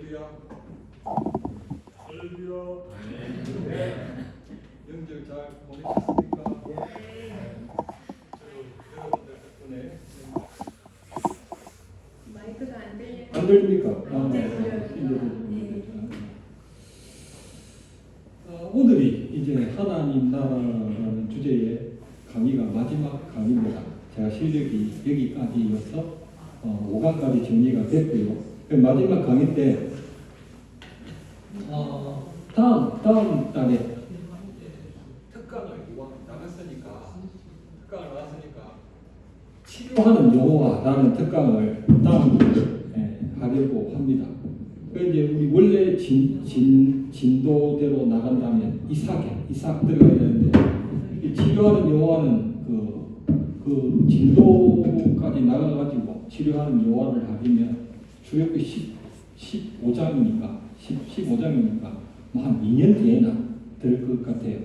할렐루야. 할렐루야. 네. 영절 잘 보내셨습니까? 여러분들 덕분에 마이크가 안 들려요. 안 들립니까? 네, 들려요. 오늘이 이제 하나님 나라라는 주제의 강의가 마지막 강의입니다. 제가 실력이 여기까지여서 5강까지 정리가 됐고요. 마지막 강의 때 다음 달에 특강을 나갔으니까 치료하는 용어와라는 특강을 다음 주에 하려고 합니다. 이제 우리 원래 진도대로 나간다면 이삭 들어가야 되는데 이 치료하는 용어는 그 진도까지 나가가지고 치료하는 용어를 하면 출애굽기 15장이니까 뭐 한 2년 뒤에나 될 것 같아요.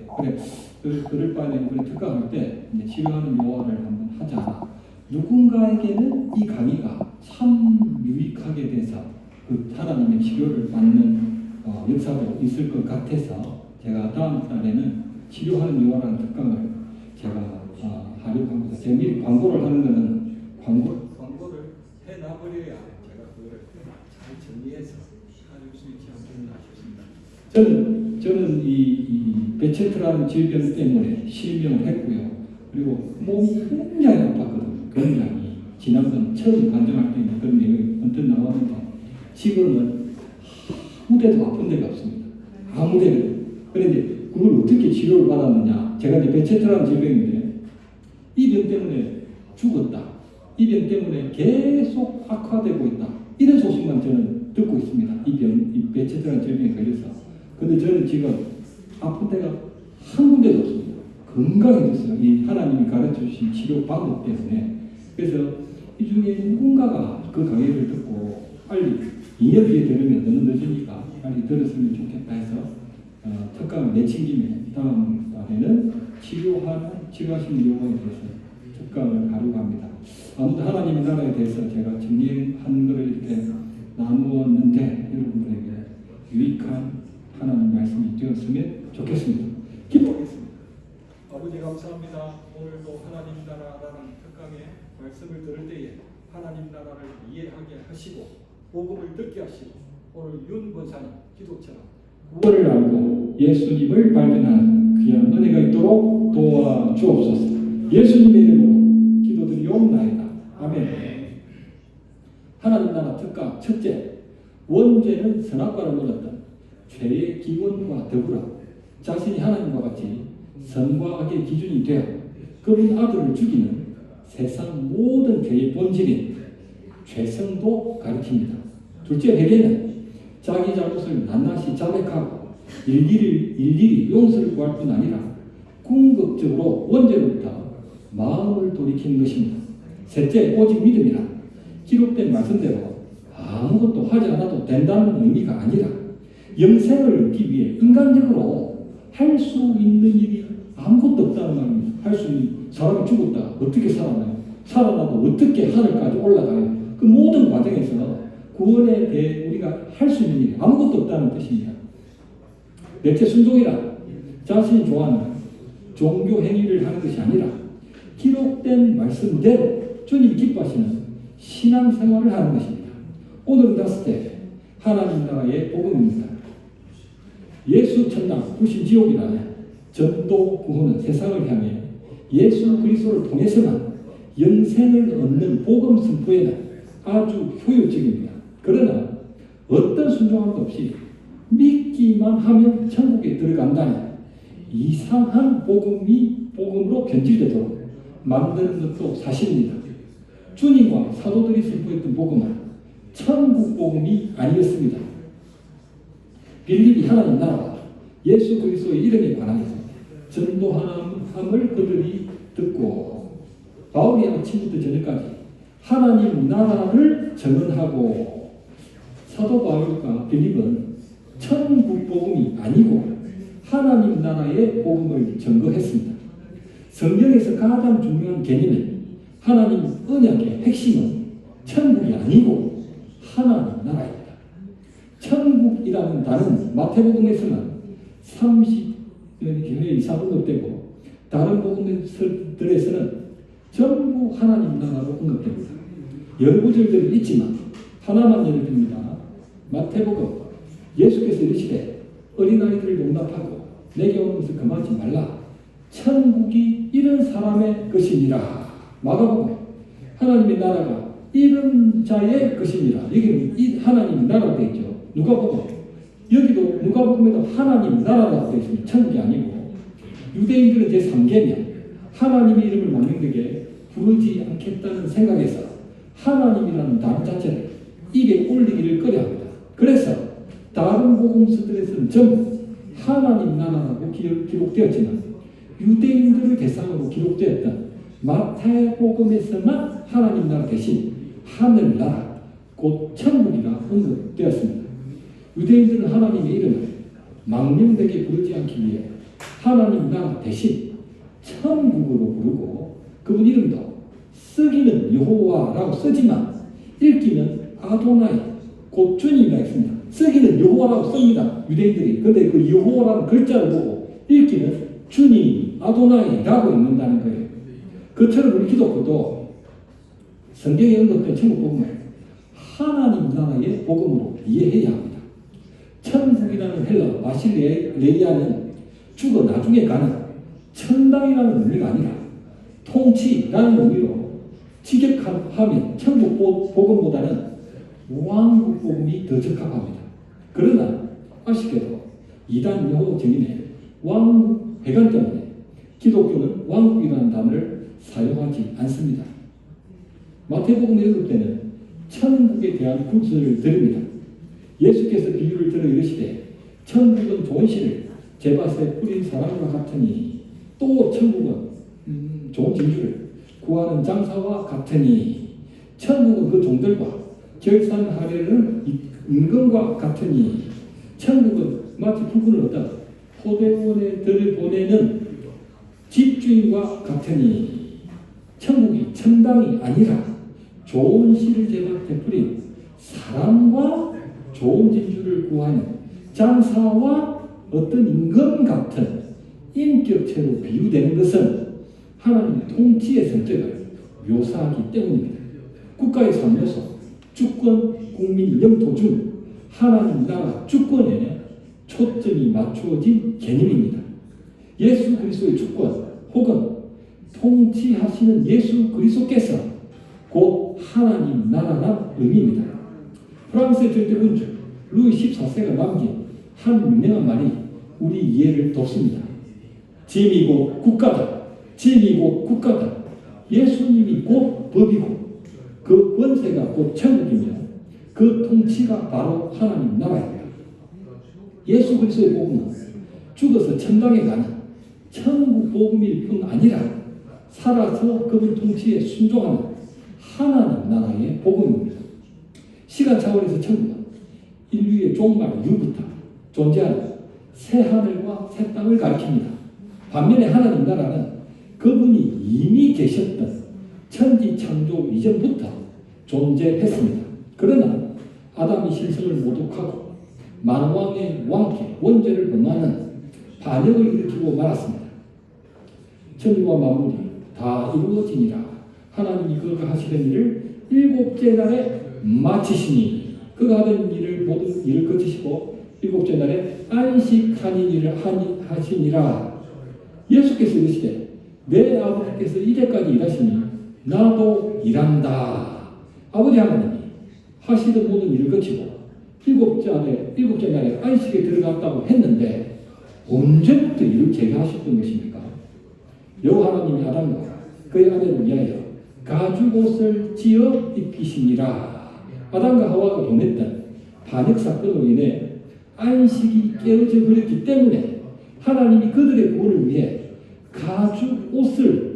그럴 바에는 우리 특강할 때 이제 치료하는 용어를 한번 하자. 누군가에게는 이 강의가 참 유익하게 돼서 그 하나님의 치료를 받는 역사도 있을 것 같아서 제가 다음 달에는 치료하는 용어라는 특강을 제가 하려고 합니다. 제가 미리 광고를 하는 거는 광고를 해놔버려야 제가 그거를 잘 정리해서 할 수 있지 않겠나 싶습니다. 저는 이 베체트라는 질병 때문에 실명을 했고요. 그리고 몸이 굉장히 아팠거든요. 굉장히 지난번 처음 관정할 때는 그런 내용이 언뜻 나왔는데 지금은 아무데도 아픈 데가 없습니다. 아무데도. 그런데 그걸 어떻게 치료를 받았느냐? 제가 이제 베체트라는 질병인데 이 병 때문에 죽었다. 이 병 때문에 계속 악화되고 있다. 이런 소식만 저는 듣고 있습니다. 이 베체트라는 질병에 걸려서. 근데 저는 지금 아픈 데가 한 군데도 없습니다. 건강해졌어요. 이 하나님이 가르쳐 주신 치료 방법 때문에. 그래서 이 중에 누군가가 그 강의를 듣고 빨리 2년 뒤에 들으면 너무 늦으니까 빨리 들었으면 좋겠다 해서 특강을 내친 김에 다음 달에는 치료하시는 용어에 대해서 특강을 하려고 합니다. 아무튼 하나님의 나라에 대해서 제가 정리한 것을 이렇게 나누었는데 여러분들에게 유익한 하나님 말씀이 되었으면 좋겠습니다. 기도하겠습니다. 아버지 감사합니다. 오늘도 하나님 나라라는 특강의 말씀을 들을 때에 하나님 나라를 이해하게 하시고 복음을 듣게 하시고 오늘 윤 권사님 기도처럼 구원을 알고 예수님을 발견하는 귀한 은혜가 있도록 도와주옵소서. 예수님의 이름으로 기도드리옵나이다. 아멘. 하나님 나라 특강 첫째, 원죄는 선악과를 먹었던 죄의 기원과 더불어 자신이 하나님과 같이 선과 악의 기준이 되어 그분 아들을 죽이는 세상 모든 죄의 본질인 죄성도 가리킵니다. 둘째, 회개는 자기 잘못을 낱낱이 자백하고 일일이 용서를 구할 뿐 아니라 궁극적으로 원죄로부터 마음을 돌이키는 것입니다. 셋째, 오직 믿음이라 기록된 말씀대로 아무것도 하지 않아도 된다는 의미가 아니라 영생을 얻기 위해 인간적으로 할 수 있는 일이 아무것도 없다는 말입니다. 할 수 있는 사람이 죽었다 어떻게 살아나요? 살아나도 어떻게 하늘까지 올라가요? 그 모든 과정에서 구원에 대해 우리가 할 수 있는 일이 아무것도 없다는 뜻입니다. 넷째, 순종이라 자신이 좋아하는 종교 행위를 하는 것이 아니라 기록된 말씀대로 주님이 기뻐하시는 신앙생활을 하는 것입니다. 오늘은 다섯째, 하나님 나라의 복음입니다. 예수 천당, 불신 지옥이라는 전도 구원은 세상을 향해 예수 그리스도를 통해서만 영생을 얻는 복음 선포에는 아주 효율적입니다. 그러나 어떤 순종함도 없이 믿기만 하면 천국에 들어간다는 이상한 복음으로 변질되도록 만드는 것도 사실입니다. 주님과 사도들이 선포했던 복음은 천국 복음이 아니었습니다. 빌립이 하나님 나라와 예수 그리스도의 이름에 관하여서 전도함을 그들이 듣고 바울이 아침부터 저녁까지 하나님 나라를 전언하고 사도 바울과 빌립은 천국 복음이 아니고 하나님 나라의 복음을 전거했습니다. 성경에서 가장 중요한 개념은 하나님 언약의 핵심은 천국이 아니고 하나님 나라입니다. 천국이라는 단어는 마태복음에서는 30회 이상 언급되고 다른 복음들에서는 전부 하나님 나라로 언급됩니다. 여러 구절들이 있지만 하나만 예를 듭니다. 마태복음 예수께서 이르시되 어린아이들을 용납하고 내게 오는 것을 금하지 말라. 천국이 이런 사람의 것이니라. 마가복음 하나님의 나라가 이런 자의 것이니라. 여기는 이 하나님 나라가 되어 있죠. 누가복음 여기도 누가복음에도 하나님 나라라고 되어 있습니다. 천국이 아니고 유대인들은 제3계명 하나님의 이름을 망령되게 부르지 않겠다는 생각에서 하나님이라는 단어 자체를 입에 올리기를 꺼려합니다. 그래서 다른 복음서들에서는 전부 하나님 나라라고 기록되었지만 유대인들을 대상으로 기록되었던 마태복음에서만 하나님 나라 대신 하늘나라 곧 천국이라 언급되었습니다. 유대인들은 하나님의 이름을 망령되게 부르지 않기 위해 하나님 나라 대신 천국으로 부르고 그분 이름도 쓰기는 여호와라고 쓰지만 읽기는 아도나이 곧 주님이라 했습니다. 쓰기는 여호와라고 씁니다. 유대인들이. 그런데 그 여호와라는 글자를 보고 읽기는 주님 아도나이라고 읽는다는 거예요. 그처럼 우리 기독교도 성경에 언급된 천국 복음을 하나님 나라의 복음으로 이해해야 합니다. 천국이라는 헬러 바실레이아는 죽어 나중에 가는 천당이라는 의미가 아니라 통치라는 의미로 직역하면 천국 복음보다는 왕국 복음이 더 적합합니다. 그러나 아쉽게도 이단 여호 증인의 왕국 회관 때문에 기독교는 왕국이라는 단어를 사용하지 않습니다. 마태복음에 언급되는 천국에 대한 군수를 드립니다. 예수께서 비유를 들어 이르시되 천국은 좋은 씨를 제밭에 뿌린 사람과 같으니 또 천국은 좋은 진주를 구하는 장사와 같으니 천국은 그 종들과 결산하려는 임금과 같으니 천국은 마치 부분을 얻다 포도원에 들여보내는 집주인과 같으니 천국이 천당이 아니라 좋은 씨를 제밭에 뿌린 사람과 좋은 진주를 구하는 장사와 어떤 임금 같은 인격체로 비유되는 것은 하나님 통치의 성격을 묘사하기 때문입니다. 국가의 3요소, 주권, 국민, 영토 중 하나님 나라 주권에 초점이 맞추어진 개념입니다. 예수 그리스도의 주권 혹은 통치하시는 예수 그리스도께서 곧 하나님 나라란 의미입니다. 프랑스의 절대군주 루이 14세가 남긴 한 유명한 말이 우리 이해를 돕습니다. 짐이 곧 국가다. 짐이 곧 국가다. 예수님이 곧 법이고 그 권세가 곧 천국이며 그 통치가 바로 하나님 나라입니다. 예수 그리스도의 복음은 죽어서 천당에 가는 천국 복음일 뿐 아니라 살아서 그분 통치에 순종하는 하나님 나라의 복음입니다. 시간 차원에서 천국은 인류의 종말 이후부터 존재하는 새 하늘과 새 땅을 가리킵니다. 반면에 하나님 나라는 그분이 이미 계셨던 천지 창조 이전부터 존재했습니다. 그러나 아담이 신성을 모독하고 만왕의 왕께 원죄를 범하는 반역을 일으키고 말았습니다. 천지와 만물이 다 이루어지니라. 하나님이 그가 하시던 일을 7째 날에 마치시니 그가 하던 일을 모든 일을 거치시고 7째 날에 안식하는 일을 하시니라. 예수께서 이르시되 내 아버지께서 이제까지 일하시니 나도 일한다. 아버지 하나님이 하시던 모든 일을 거치고 7째 날에 안식에 들어갔다고 했는데 언제부터 일을 재개하셨던 것입니까? 여호와 하나님이 아담과 그의 아내를 위하여 가죽옷을 지어 입히시니라. 아담과 하와가 범했던 반역 사건으로 인해 안식이 깨어져 버렸기 때문에 하나님이 그들의 구원을 위해 가죽옷을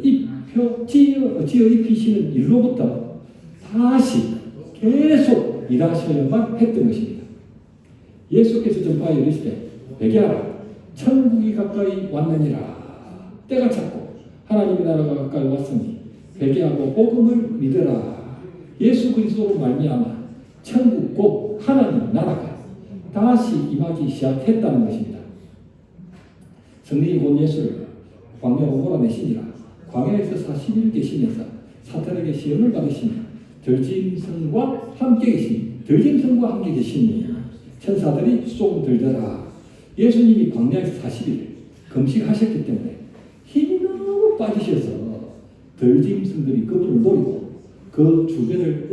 지어 입히시는 일로부터 다시 계속 일하셔야만 했던 것입니다. 예수께서 전파하여 이르시되 회개하라. 천국이 가까이 왔느니라. 때가 찼고 하나님의 나라가 가까이 왔으니 회개하고 복음을 믿으라. 예수 그리스도로 말미암아 천국 곧 하나님 나라가 다시 임하기 시작했다는 것입니다. 성령이 곧 예수를 광야로 몰아내시니라. 광야에서 40일 계시면서 사탄에게 시험을 받으시며 들짐승과 함께 계시니 천사들이 쏘고 들더라. 예수님이 광야에서 40일 금식하셨기 때문에 힘이 너무 빠지셔서 들짐승들이 그분을 노리고 그 주변을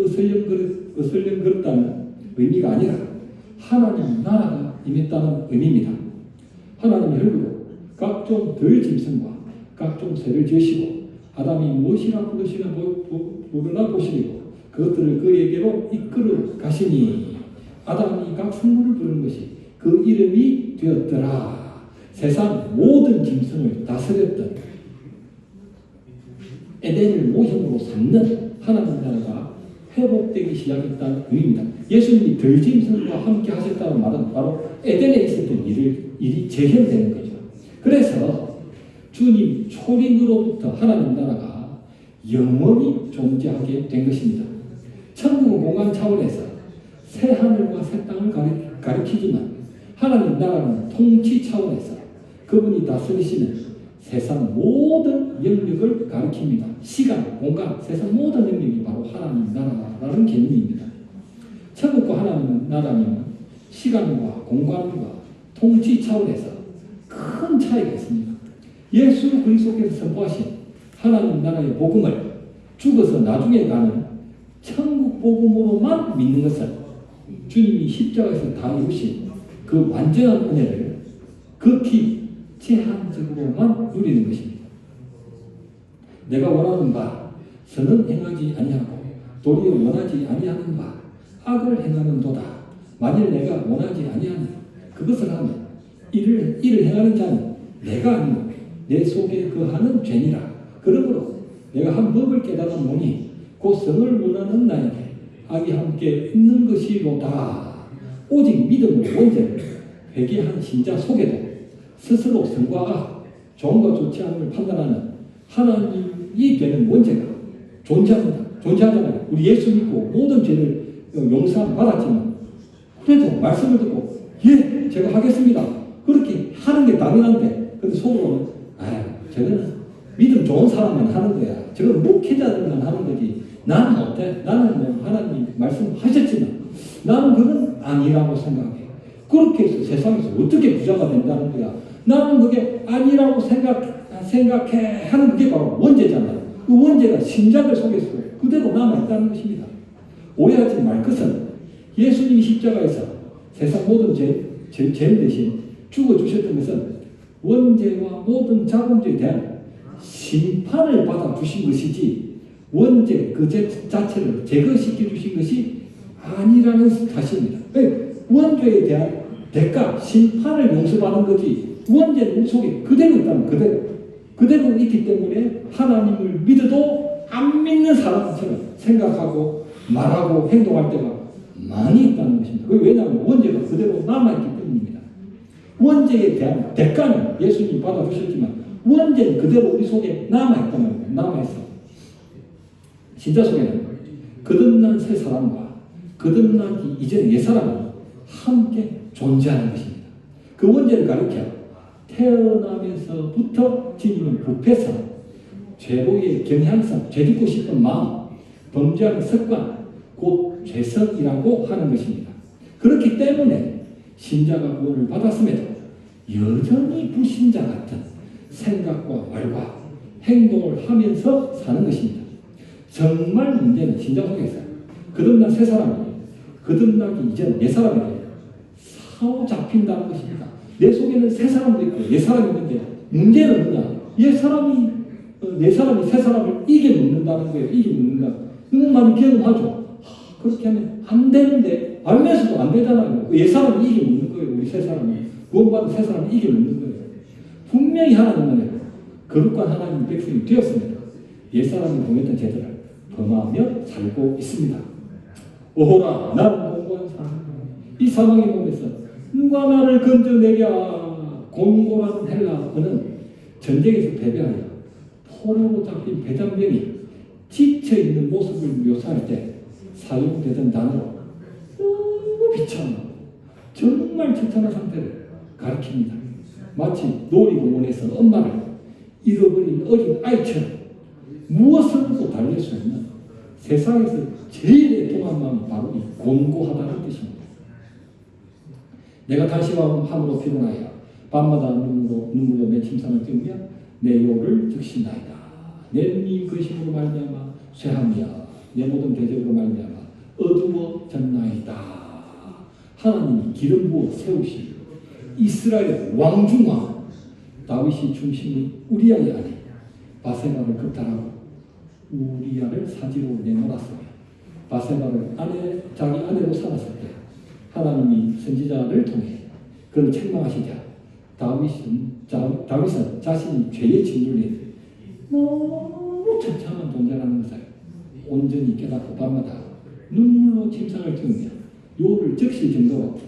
어슬렁거렸다는 의미가 아니라 하나님 나라가 임했다는 의미입니다. 하나님이 흙으로 각종 들짐승과 각종 새를 지으시고 아담이 무엇이라 부르시나 부르나 보시고 그것들을 그에게로 이끌어 가시니 아담이 각 성물을 부르는 것이 그 이름이 되었더라. 세상 모든 짐승을 다스렸던 에덴을 모형으로 삼는 하나님 나라가 회복되기 시작했다는 의미입니다. 예수님이 들짐승과 함께 하셨다는 말은 바로 에덴에 있었던 일이 재현되는 거죠. 그래서 주님 초림으로부터 하나님 나라가 영원히 존재하게 된 것입니다. 천국은 공간 차원에서 새 하늘과 새 땅을 가리키지만 하나님 나라는 통치 차원에서 그분이 다스리시는 세상 모든 영역을 가리킵니다. 시간, 공간, 세상 모든 영역이 바로 하나님 나라라는 개념입니다. 천국과 하나님 나라는 시간과 공간과 통치 차원에서 큰 차이가 있습니다. 예수 그리스도께서 선포하신 하나님 나라의 복음을 죽어서 나중에 가는 천국 복음으로만 믿는 것은 주님이 십자가에서 다 이루신 그 완전한 은혜를 극히 제한적으로만 누리는 것입니다. 내가 원하는 바 선은 행하지 아니하고 도리어 원하지 아니하는 바 악을 행하는도다. 만일 내가 원하지 아니하는 그것을 하면 이를 행하는 자는 내가 아니고 내 속에 거하는 죄니라. 그러므로 내가 한 법을 깨달았노니 곧 성을 원하는 나에게 악이 함께 있는 것이로다. 오직 믿음으로 원죄를 회개한 신자 속에도 스스로 성과 악, 좋은과 좋지 않음을 판단하는 하나님이 되는 원죄가 존재하잖아요. 우리 예수 믿고 모든 죄를 용서 받았지만 그래도 말씀을 듣고 예, 제가 하겠습니다. 그렇게 하는 게 당연한데 근데 속으로는 저거는 믿음 좋은 사람만 하는 거야. 저건 목회자들만 하는 거지. 나는 어때? 나는 뭐 하나님 말씀하셨지만 나는 그건 아니라고 생각해. 그렇게 해서 세상에서 어떻게 부자가 된다는 거야. 나는 그게 아니라고 생각해 하는 그게 바로 원죄잖아요. 그 원죄가 신자들 속에서 그대로 남아있다는 것입니다. 오해하지 말 것은 예수님이 십자가에서 세상 모든 죄 대신 죽어주셨던 것은 원죄와 모든 자본죄에 대한 심판을 받아 주신 것이지 원죄 그 죄 자체를 제거시켜 주신 것이 아니라는 사실입니다. 원죄에 대한 대가, 심판을 용서받는 거지 원죄는 속에 그대로 있다면 그대로 있기 때문에 하나님을 믿어도 안 믿는 사람처럼 생각하고 말하고 행동할 때가 많이 있다는 것입니다. 왜냐하면 원죄가 그대로 남아있기 때문입니다. 원죄에 대한 대가는 예수님이 받아주셨지만 원죄는 그대로 우리 속에 남아있다는 거예요. 남아있어. 신자 속에는 거듭난 새 사람과 거듭나기 이전의 옛 사람은 함께 존재하는 것입니다. 그 원죄를 가리켜 태어나면서부터 지니는 부패성, 죄로의 경향성, 죄짓고 싶은 마음, 범죄하는 습관, 곧 죄성이라고 하는 것입니다. 그렇기 때문에 신자가 구원을 받았음에도 여전히 불신자 같은 생각과 말과 행동을 하면서 사는 것입니다. 정말 문제는 신자 속에서 거듭난 새 사람이 거듭나기 이전 옛 사람에게 사로잡힌다는 것입니다. 내 속에는 새 사람도 있고 옛 사람이 있는데 문제는 뭐냐? 옛 사람이 내 사람이 새 사람을 이겨먹는다는 거예요. 이겨먹는다. 너무 많이 경험하죠. 그렇게 하면 안 되는데 알면서도 안 되잖아요. 옛 사람이 이겨먹는 거예요. 우리 새 사람이. 구원받은 새 사람이 이겨먹는 거예요. 분명히 하나님은 거룩한 하나님 백성이 되었습니다. 옛 사람이 범했던 죄들을 범하며 살고 있습니다. 오호라 나는 공고한 사람. 이 사망의 몸에서 누가 나를 건져내랴. 공고라는 헬라어는 전쟁에서 패배하여 포로로 잡힌 배당병이 지쳐있는 모습을 묘사할 때 사용되던 단어로 너무 비참하고 정말 처참한 상태를 가리킵니다. 마치 놀이공원에서 엄마를 잃어버린 어린 아이처럼 무엇으로도 달랠 수 없는 세상에서 제일 애통한 마음이 바로 이 곤고하다는 뜻입니다. 내가 다시 함으로 피곤하여 밤마다 눈물로 내 침상을 띄우며 내 요를 적신나이다. 내 눈이 근심으로 말미암아 쇠하며 내 모든 대적으로 말미암아 어두워졌나이다. 하나님이 기름 부어 세우신 이스라엘 왕중왕 다윗이 중심인 우리아의 아내 바세바를 극탈하고 우리아를 사지로 내몰았으며 바세바를 자기 아내로 삼았을 때 하나님이 선지자를 통해 그를 책망하시자 다윗은 자신이 죄에 짓눌린 너무 처참한 존재라는 것을 온전히 깨닫고 밤마다 눈물로 침상을 띄우며 요를 적실 정도로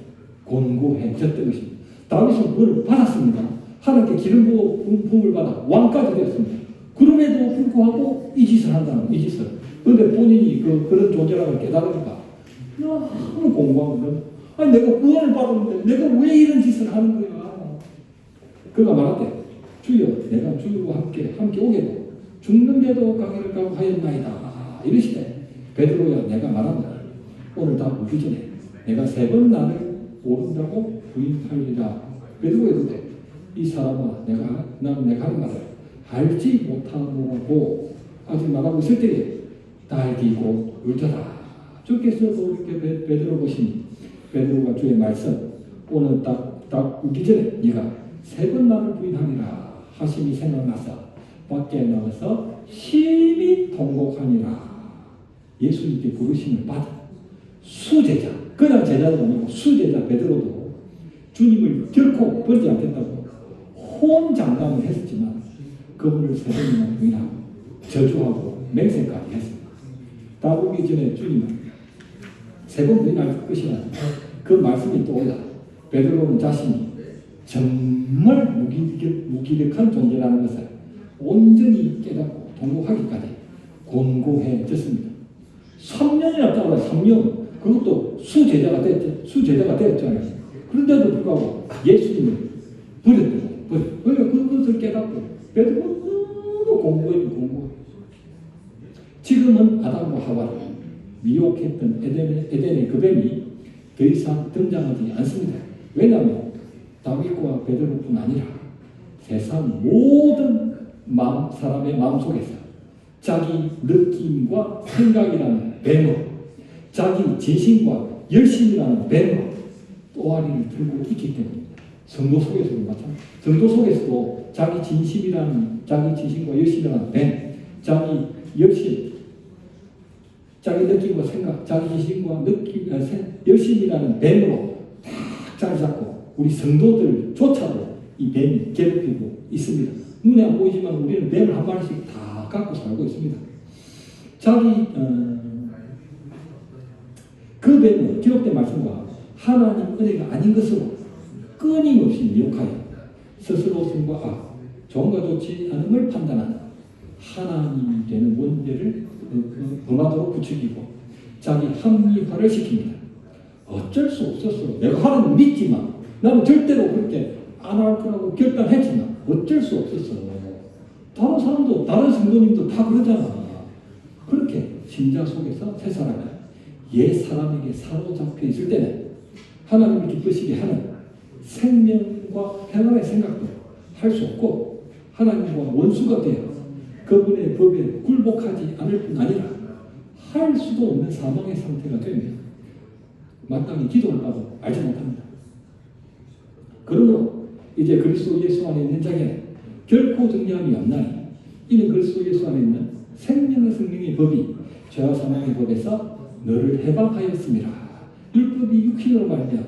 곤고해졌던 것입니다. 다윗은 그걸 받았습니다. 하나님께 기름 부음을 받아 왕까지 되었습니다. 그럼에도 불구하고 이 짓을 한다는 이 짓을. 그런데 본인이 그런 존재라고 깨달으니까 너무 공부하는 거예요. 아니 내가 구원을 받았는데 내가 왜 이런 짓을 하는 거야? 그가 말하되 주여 내가 주와 함께 오게도 죽는데도 가기를 각오하였나이다. 이러시되 베드로야 내가 말한다. 오늘 다 오기 전에 내가 3번 나를 모른다고 부인하리라. 베드로에도 이 사람아 나는 내가 하는 말을 알지 못하노라고 아직 말하고 있을 때에 딸기 곧 울더라. 주께서도 이렇게 베드로 보시니 베드로가 주의 말씀 오늘 딱 울기 전에 네가 3번 나를 부인하니라 하심이 생각나서 밖에 나가서 심히 통곡하니라. 예수님께 부르심을 받은 수제자, 그냥 제자도 아니고 수제자 베드로도 주님을 결코 버리지 않겠다고 혼장담을 했었지만 그분을 3번이나 부인하고 저주하고 맹세까지 했습니다. 다루기 전에 주님은 3번 부인할 것이라는 그 말씀이 떠올라 베드로는 자신이 정말 무기력한 존재라는 것을 온전히 깨닫고 통곡하기까지 곤고해졌습니다. 3년이나 따라 3년 그것도 수제자가 되었잖아요. 그런데도 불구하고 예수님을 버렸던 거예요. 그것을 깨닫고 베드로는 너무 공부해요. 지금은 아담과 하와를 미혹했던 에덴의 그 뱀이 더 이상 등장하지 않습니다. 왜냐하면 다윗과 베드로뿐 아니라 세상 모든 사람의 마음속에서 자기 느낌과 생각이라는 뱀을 자기 진심과 열심이라는 뱀을 또아리를 들고 있기 때문입니다. 성도 속에서도 마찬가지입니다. 성도 속에서도 자기 진심과 열심이라는 뱀, 자기 열심, 자기 느낌과 생각, 자기 진심과 열심이라는 뱀으로 딱 자리 잡고 우리 성도들조차도 이 뱀이 괴롭히고 있습니다. 눈에 안 보이지만 우리는 뱀을 한 마리씩 다 갖고 살고 있습니다. 그 뱀은 기록된 말씀과 하나님 은혜가 아닌 것으로 끊임없이 미혹하여 스스로 선과 악, 좋은가 좋지 않음을 판단하는 하나님이 되는 원죄를 범하도록 부추기고 자기 합리화를 시킵니다. 어쩔 수 없었어. 내가 하나님 믿지만 나는 절대로 그렇게 안 할 거라고 결단했지만 어쩔 수 없었어. 다른 사람도 다른 성도님도 다 그러잖아. 그렇게 신자 속에서 새 사람이 옛 사람에게 사로잡혀 있을 때는 하나님을 기쁘시게 하는 생명과 평안의 생각도 할 수 없고 하나님과 원수가 되어 그분의 법에 굴복하지 않을 뿐 아니라 할 수도 없는 사망의 상태가 됩니다. 마땅히 기도를 봐도 알지 못합니다. 그러므로 이제 그리스도 예수 안에 있는 자에게는 결코 정죄함이 없나니 이는 그리스도 예수 안에 있는 생명의 성령의 법이 죄와 사망의 법에서 너를 해방하였습니다. 율법이 육신으로 말미암아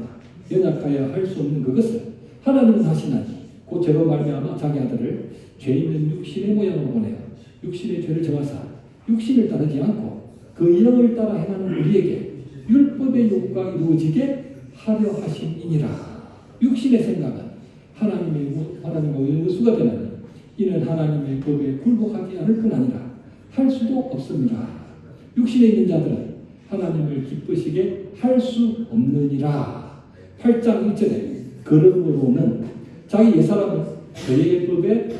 연약하여 할 수 없는 그것을 하나님은 하시나니 곧 죄로 말미암아 자기 아들을 죄 있는 육신의 모양으로 보내어 육신의 죄를 정하사 육신을 따르지 않고 그 영을 따라 행하는 우리에게 율법의 요구가 이루어지게 하려 하심이니라. 육신의 생각은 하나님과 원수가 되나니 이는 하나님의 법에 굴복하지 않을 뿐 아니라 할 수도 없습니다. 육신에 있는 자들은 하나님을 기쁘시게 할 수 없느니라. 8장 1절에 그러므로는 자기 옛사람은 죄의 법을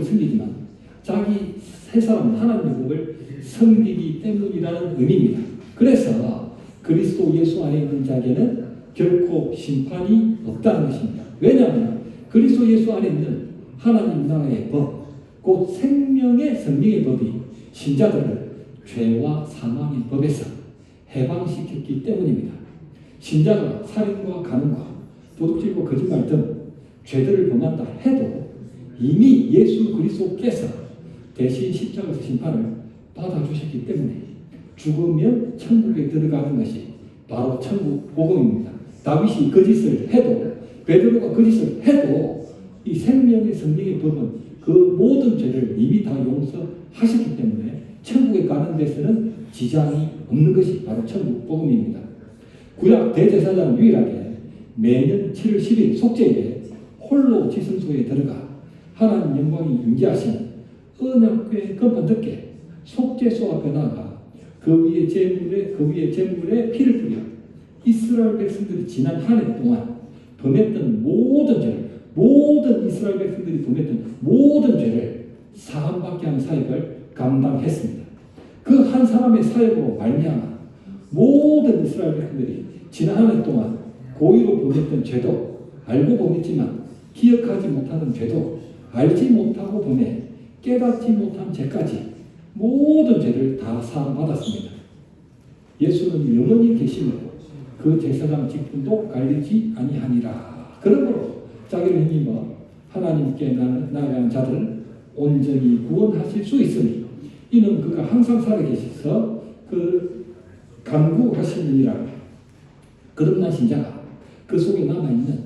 섬기지만 자기 새사람은 하나님의 법을 섬기기 때문이라는 의미입니다. 그래서 그리스도 예수 안에 있는 자에게는 결코 심판이 없다는 것입니다. 왜냐하면 그리스도 예수 안에 있는 하나님 나라의 법, 곧 생명의 성령의 법이 신자들을 죄와 사망의 법에서 해방시켰기 때문입니다. 신자가 살인과 간음과 도둑질과 거짓말 등 죄들을 범한다 해도 이미 예수 그리스도께서 대신 십자가에서 심판을 받아주셨기 때문에 죽으면 천국에 들어가는 것이 바로 천국 복음입니다. 다윗이 거짓을 해도 베드로가 거짓을 해도 이 생명의 성령의 법은 그 모든 죄를 이미 다 용서하셨기 때문에 천국에 가는 데서는 지장이 없는 것이 바로 천국 복음입니다. 구약 대제사장은 유일하게 매년 7월 10일 속죄일에 홀로 지성소에 들어가 하나님 영광이 임재하신 언약궤 건판 듣게 속죄소 앞에 나가 그 위에 제물에 피를 뿌려 이스라엘 백성들이 지난 한 해 동안 범했던 모든 죄를, 모든 이스라엘 백성들이 범했던 모든 죄를 사함받게 하는 사역을 감당했습니다. 그 한 사람의 사역으로 말미암아 모든 이스라엘 백성들이 지난 한 해 동안 고의로 범했던 죄도 알고 범했지만 기억하지 못하는 죄도 알지 못하고 범해 깨닫지 못한 죄까지 모든 죄를 다 사함받았습니다. 예수는 영원히 계시므로 그 제사장 직분도 갈리지 아니하니라. 그러므로 자기를 힘입어 하나님께 나아가는 자들은 온전히 구원하실 수 있으니 이는 그가 항상 살아계셔서 그 간구하시느니라. 거듭난 신자가 그 속에 남아있는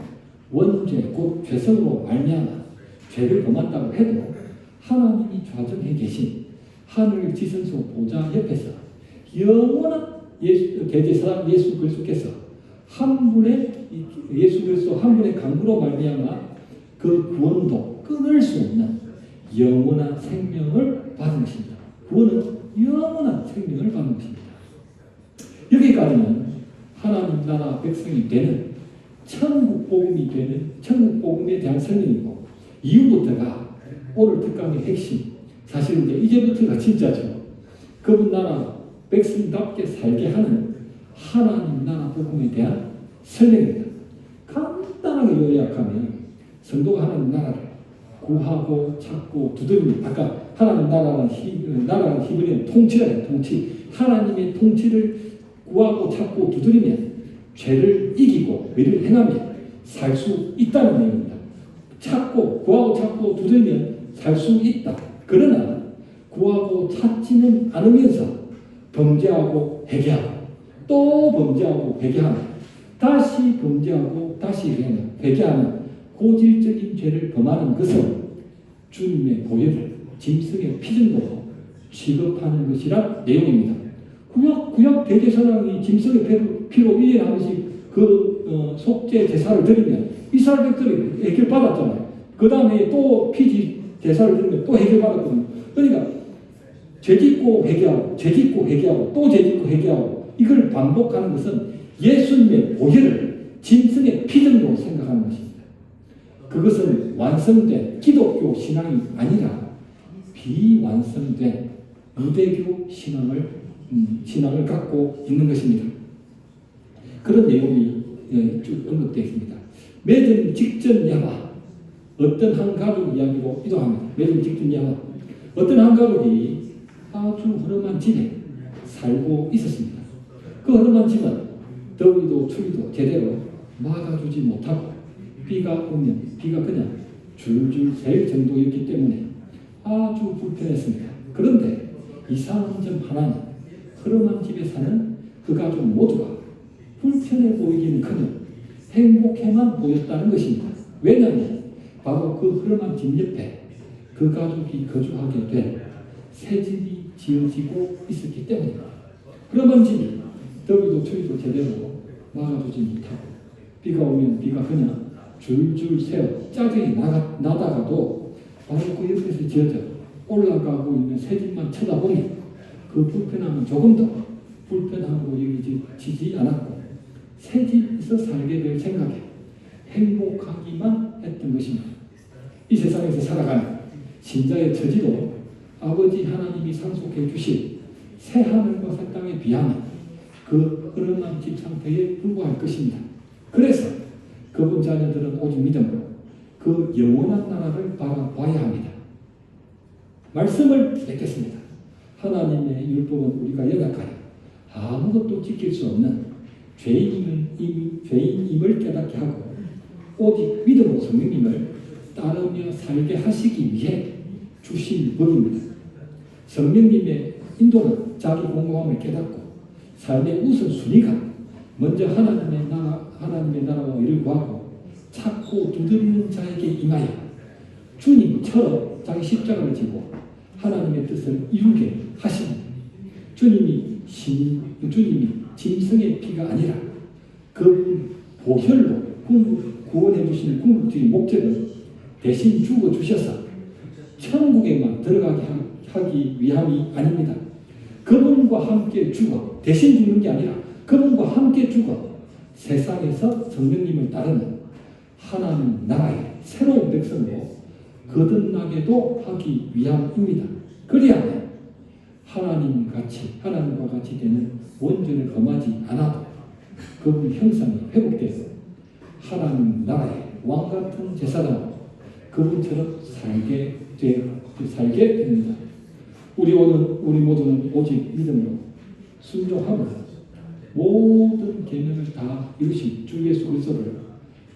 원죄 곧 죄성으로 말미암아 죄를 범한다고 해도 하나님이 좌정해 계신 하늘 지성소 보좌 옆에서 영원한 대제사장 예수 그리스도께서 한 분의 예수 그리스도 한 분의 간구로 말미암아 그 구원도 끊을 수 없는 영원한 생명을 받은 것입니다. 구원은 영원한 생명을 받는 것입니다. 여기까지는 하나님 나라 백성이 되는 천국 복음이 되는 천국 복음에 대한 설명이고 이후부터가 오늘 특강의 핵심. 사실 이제부터가 진짜죠. 그분 나라 백성답게 살게 하는 하나님 나라 복음에 대한 설명입니다. 간단하게 요약하면 성도가 하나님 나라를 구하고 찾고 두드립니다. 아까 하나님 나라는 히브리어는 통치라요. 통치. 하나님의 통치를 구하고 찾고 두드리면 죄를 이기고 의를 행하며 살 수 있다는 내용입니다. 구하고 찾고 두드리면 살 수 있다. 그러나 구하고 찾지는 않으면서 범죄하고 회개하고 또 범죄하고 회개하고 다시 범죄하고 다시 회개하는 고질적인 죄를 범하는 것은 주님의 보혈을 짐승의 피증으로 취급하는 것이란 내용입니다. 구약 대제사장이 짐승의 피로 이해한 것이 그 속죄 제사를 드리면 이스라엘 백성이 해결받았잖아요. 그 다음에 또 피지 제사를 드리면 또 해결받았거든요. 그러니까 죄짓고 회개하고 죄짓고 회개하고 또 죄짓고 회개하고 이걸 반복하는 것은 예수님의 보혈을 짐승의 피증으로 생각하는 것입니다. 그것은 완성된 기독교 신앙이 아니라 비완성된 유대교 신앙을 갖고 있는 것입니다. 그런 내용이 쭉 언급되어 있습니다. 맺음 직전 야와 어떤 한 가족 이야기로 이동합니다. 맺음 직전 야와 어떤 한 가족이 아주 허름한 집에 살고 있었습니다. 그 허름한 집은 더위도 추위도 제대로 막아주지 못하고 비가 오면 비가 그냥 줄줄 셀 정도였기 때문에 아주 불편했습니다. 그런데 이상한 점 하나는 허름한 집에 사는 그 가족 모두가 불편해 보이기는커녕 행복해만 보였다는 것입니다. 왜냐하면 바로 그 허름한 집 옆에 그 가족이 거주하게 된 새 집이 지어지고 있었기 때문입니다. 허름한 집이 더위도 추위도 제대로 막아주지 못하고 비가 오면 비가 그냥 줄줄 새어 짜증이 나다가도 바로 그 옆에서 지어져 올라가고 있는 새 집만 쳐다보니 그 불편함은 조금 더 불편함으로 여기지지 않았고 새 집에서 살게 될 생각에 행복하기만 했던 것입니다. 이 세상에서 살아가는 신자의 처지도 아버지 하나님이 상속해 주실 새 하늘과 새 땅에 비하면 그 흐름한 집 상태에 불과할 것입니다. 그래서 그분 자녀들은 오직 믿음으로 그 영원한 나라를 바라봐야 합니다. 말씀을 맺겠습니다. 하나님의 율법은 우리가 연약하여 아무것도 지킬 수 없는 죄인임을 깨닫게 하고 오직 믿음으로 성령님을 따르며 살게 하시기 위해 주신 법입니다. 성령님의 인도는 자기 공고함을 깨닫고 삶의 우선순위가 먼저 하나님의 나라와 의를 구하고 찾고 두드리는 자에게 임하여 주님처럼 자기 십자가를 지고 하나님의 뜻을 이루게 하십니다. 주님이 짐승의 피가 아니라 그 보혈로 구원해 주시는 궁극적인 목적은 대신 죽어 주셔서 천국에만 들어가게 하기 위함이 아닙니다. 그분과 함께 죽어 대신 죽는 게 아니라 그분과 함께 죽어 세상에서 성령님을 따르는 하나님 나라의 새로운 백성으로 거듭나게도 하기 위함입니다. 그리하면 하나님과 같이 되는 원죄를 범하지 않아도 그분 형상이 회복되어 하나님 나라의 왕같은 제사장으로 그분처럼 살게 됩니다. 우리 모두는 오직 믿음으로 순종하고 모든 계명을 다 이루신 주 예수 그리스도를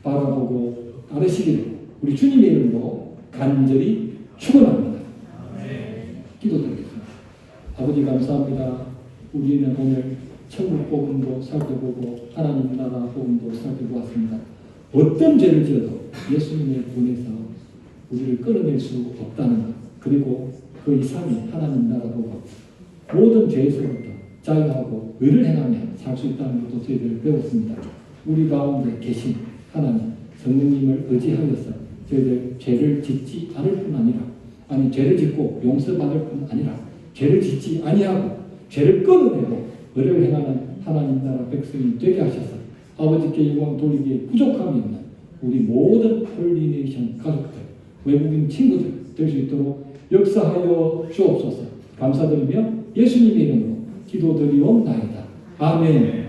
바라보고 따르시기를 우리 주님의 이름으로 간절히 축원합니다. 기도드리겠습니다. 아버지 감사합니다. 우리는 오늘 천국 복음도 살펴보고 하나님 나라 복음도 살펴보았습니다. 어떤 죄를 지어도 예수님의 분에서 우리를 끌어낼 수 없다는 것, 그리고 그 이상이 하나님 나라 복음, 모든 죄에서부터 자유하고 의를 행하며 살 수 있다는 것도 저희들 배웠습니다. 우리 가운데 계신 하나님 성령님을 의지하여서 저희들 죄를 짓지 않을 뿐 아니라 죄를 짓고 용서받을 뿐 아니라 죄를 짓지 아니하고 죄를 끊어내고 의를 행하는 하나님 나라 백성이 되게 하셔서 아버지께 영광 돌리기에 부족함이 있는 우리 모든 홀리네이션 가족들, 외국인 친구들 될 수 있도록 역사하여 주옵소서. 감사드리며 예수님의 이름으로 기도드리옵나이다. 아멘.